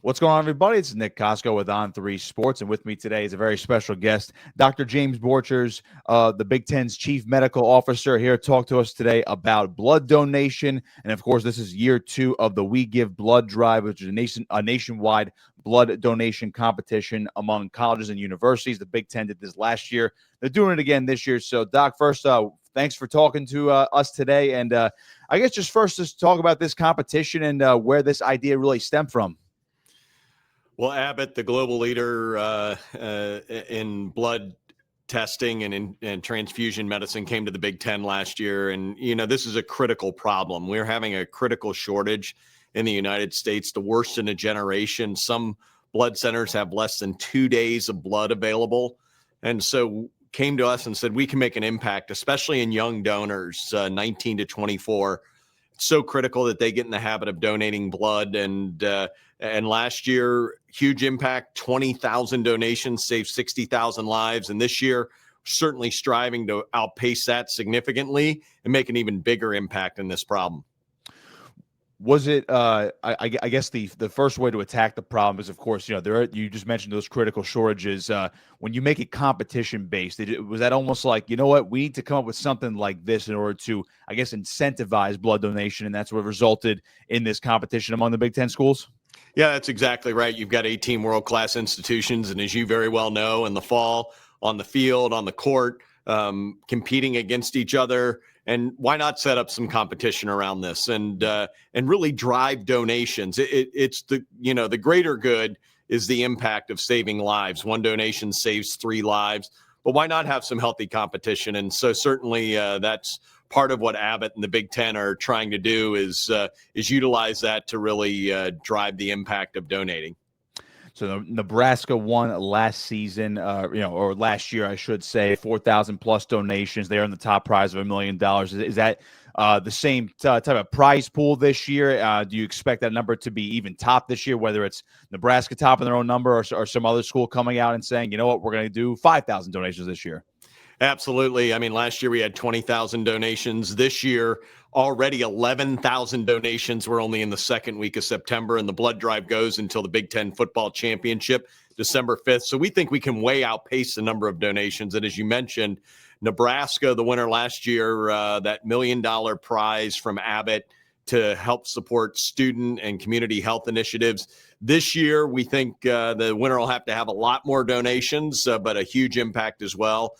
What's going on, everybody? It's Nick Kosko with On3 Sports, and with me today is a very special guest, Dr. James Borchers, the Big Ten's Chief Medical Officer, here to talk to us today about blood donation. And, of course, this is year 2 of the We Give Blood Drive, which is a nationwide blood donation competition among colleges and universities. The Big Ten did this last year. They're doing it again this year. So, Doc, first, thanks for talking to us today. And I guess just first, just talk about this competition and where this idea really stemmed from. Well, Abbott, the global leader in blood testing and in transfusion medicine, came to the Big Ten last year. And, this is a critical problem. We're having a critical shortage in the United States, the worst in a generation. Some blood centers have less than 2 days of blood available. And so came to us and said, we can make an impact, especially in young donors, 19 to 24. It's so critical that they get in the habit of donating blood. And last year, huge impact, 20,000 donations, saved 60,000 lives. And this year, certainly striving to outpace that significantly and make an even bigger impact in this problem. Was it, I guess the first way to attack the problem is, of course, you just mentioned those critical shortages. When you make it competition-based, was that almost like, we need to come up with something like this in order to, I guess, incentivize blood donation, and that's what resulted in this competition among the Big Ten schools? Yeah, that's exactly right. You've got 18 world-class institutions, and as you very well know, in the fall, on the field, on the court, competing against each other. And why not set up some competition around this and really drive donations? It's the greater good is the impact of saving lives. One donation saves 3 lives, but why not have some healthy competition? And so certainly that's part of what Abbott and the Big Ten are trying to do is utilize that to really drive the impact of donating. So Nebraska won last season, or last year, I should say, 4,000 plus donations. They earned the top prize of $1 million. Is that the same type of prize pool this year? Do you expect that number to be even top this year, whether it's Nebraska topping their own number or some other school coming out and saying, you know what, we're going to do 5,000 donations this year? Absolutely. I mean, last year we had 20,000 donations. This year, already 11,000 donations. We're only in the second week of September, and the blood drive goes until the Big Ten football championship, December 5th. So we think we can way outpace the number of donations. And as you mentioned, Nebraska, the winner last year, that $1 million prize from Abbott to help support student and community health initiatives. This year, we think the winner will have to have a lot more donations, but a huge impact as well.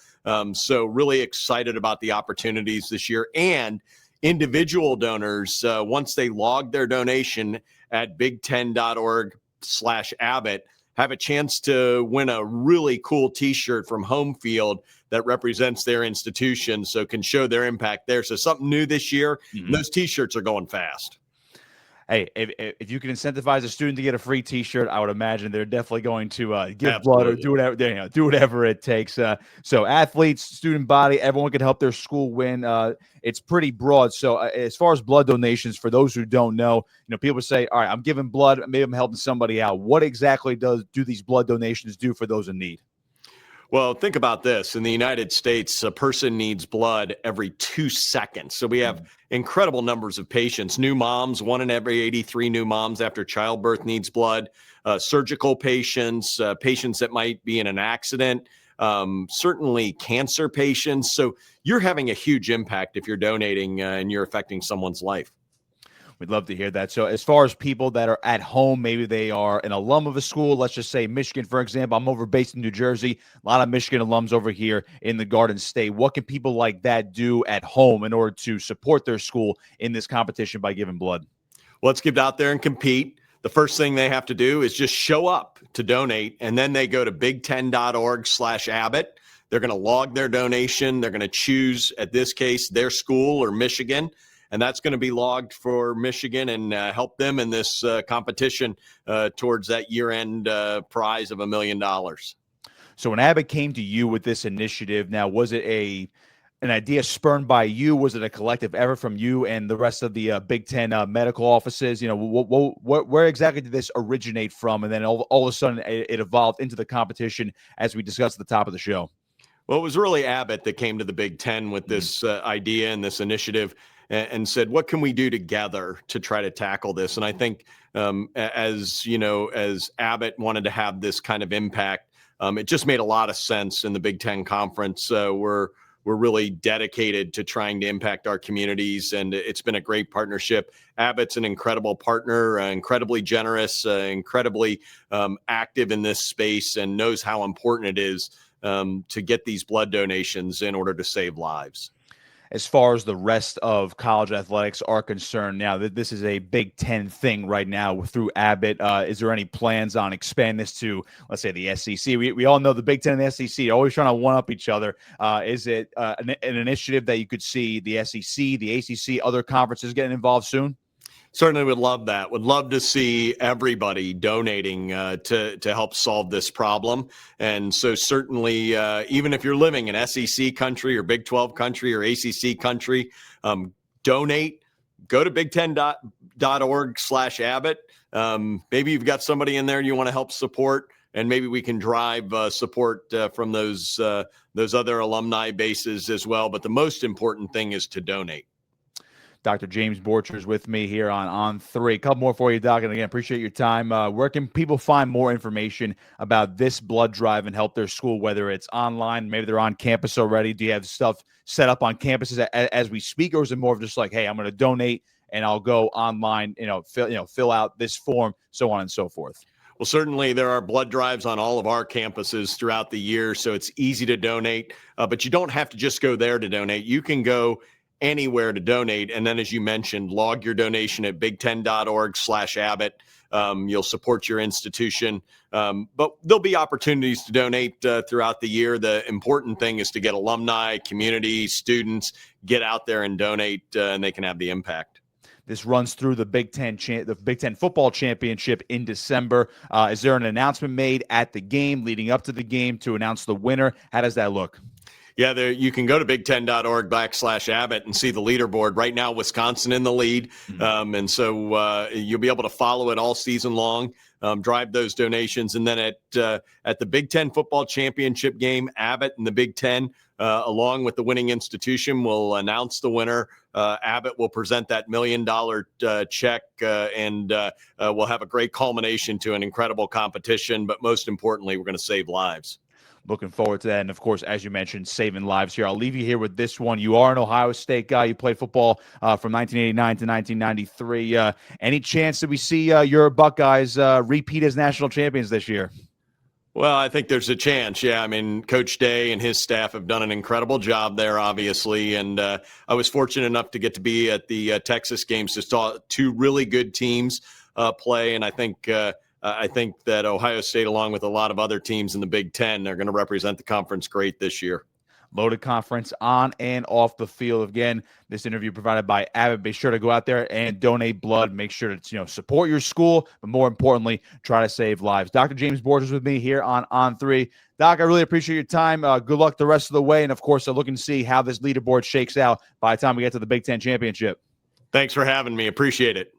So really excited about the opportunities this year. And individual donors, once they log their donation at big10.org/Abbott, have a chance to win a really cool T-shirt from Home Field that represents their institution, so can show their impact there. So something new this year. Mm-hmm. Those T-shirts are going fast. Hey, if you can incentivize a student to get a free T-shirt, I would imagine they're definitely going to give blood or do whatever it takes. So athletes, student body, everyone can help their school win. It's pretty broad. So as far as blood donations, for those who don't know, people say, all right, I'm giving blood, maybe I'm helping somebody out. What exactly do these blood donations do for those in need? Well, think about this. In the United States, a person needs blood every 2 seconds. So we have incredible numbers of patients. New moms, 1 in every 83 new moms after childbirth needs blood. Surgical patients, patients that might be in an accident, certainly cancer patients. So you're having a huge impact if you're donating and you're affecting someone's life. We'd love to hear that. So as far as people that are at home, maybe they are an alum of a school, let's just say Michigan, for example. I'm based in New Jersey. A lot of Michigan alums over here in the Garden State. What can people like that do at home in order to support their school in this competition by giving blood? Well, let's get out there and compete. The first thing they have to do is just show up to donate, and then they go to big10.org/Abbott. They're going to log their donation. They're going to choose, at this case, their school or Michigan. And that's going to be logged for Michigan and help them in this competition towards that year-end prize of $1 million. So when Abbott came to you with this initiative, now was it an idea spurned by you? Was it a collective effort from you and the rest of the Big Ten medical offices? Where exactly did this originate from? And then all of a sudden it evolved into the competition as we discussed at the top of the show. Well, it was really Abbott that came to the Big Ten with this idea and this initiative. and said, what can we do together to try to tackle this? And I think, as you know, as Abbott wanted to have this kind of impact, it just made a lot of sense in the Big Ten Conference. We're really dedicated to trying to impact our communities, and it's been a great partnership. Abbott's an incredible partner, incredibly generous, incredibly active in this space, and knows how important it is to get these blood donations in order to save lives. As far as the rest of college athletics are concerned, now that this is a Big Ten thing right now through Abbott, is there any plans on expand this to, let's say, the SEC? We all know the Big Ten and the SEC are always trying to one up each other. Is it an initiative that you could see the SEC, the ACC, other conferences getting involved soon? Certainly would love that. Would love to see everybody donating to help solve this problem. And so certainly, even if you're living in SEC country or Big 12 country or ACC country, donate. Go to big10.org/Abbott. Maybe you've got somebody in there you want to help support, and maybe we can drive support from those other alumni bases as well. But the most important thing is to donate. Dr. James Borchers with me here on 3. A couple more for you, Doc. And again, appreciate your time. Where can people find more information about this blood drive and help their school, whether it's online, maybe they're on campus already? Do you have stuff set up on campuses as we speak, or is it more of just like, hey, I'm going to donate and I'll go online, fill out this form, so on and so forth? Well, certainly there are blood drives on all of our campuses throughout the year, so it's easy to donate. But you don't have to just go there to donate. You can go anywhere to donate. And then, as you mentioned, log your donation at big10.org/Abbott. You'll support your institution. But there'll be opportunities to donate throughout the year. The important thing is to get alumni, community, students, get out there and donate, and they can have the impact. This runs through the Big Ten football championship in December. Is there an announcement made at the game, leading up to the game, to announce the winner? How does that look? Yeah, you can go to big10.org/Abbott and see the leaderboard. Right now, Wisconsin in the lead. And so you'll be able to follow it all season long, drive those donations. And then at the Big Ten football championship game, Abbott and the Big Ten, along with the winning institution, will announce the winner. Abbott will present that $1 million check, and we'll have a great culmination to an incredible competition. But most importantly, we're going to save lives. Looking forward to that. And, of course, as you mentioned, saving lives here. I'll leave you here with this one. You are an Ohio State guy. You played football from 1989 to 1993. Any chance that we see your Buckeyes repeat as national champions this year? Well, I think there's a chance. Yeah, I mean, Coach Day and his staff have done an incredible job there, obviously. And I was fortunate enough to get to be at the Texas games to saw two really good teams play. And I think that Ohio State, along with a lot of other teams in the Big Ten, are going to represent the conference great this year. Loaded conference on and off the field. Again, this interview provided by Abbott. Be sure to go out there and donate blood. Make sure to support your school, but more importantly, try to save lives. Dr. James Borchers with me here on On3. Doc, I really appreciate your time. Good luck the rest of the way. And, of course, I'm looking to see how this leaderboard shakes out by the time we get to the Big Ten championship. Thanks for having me. Appreciate it.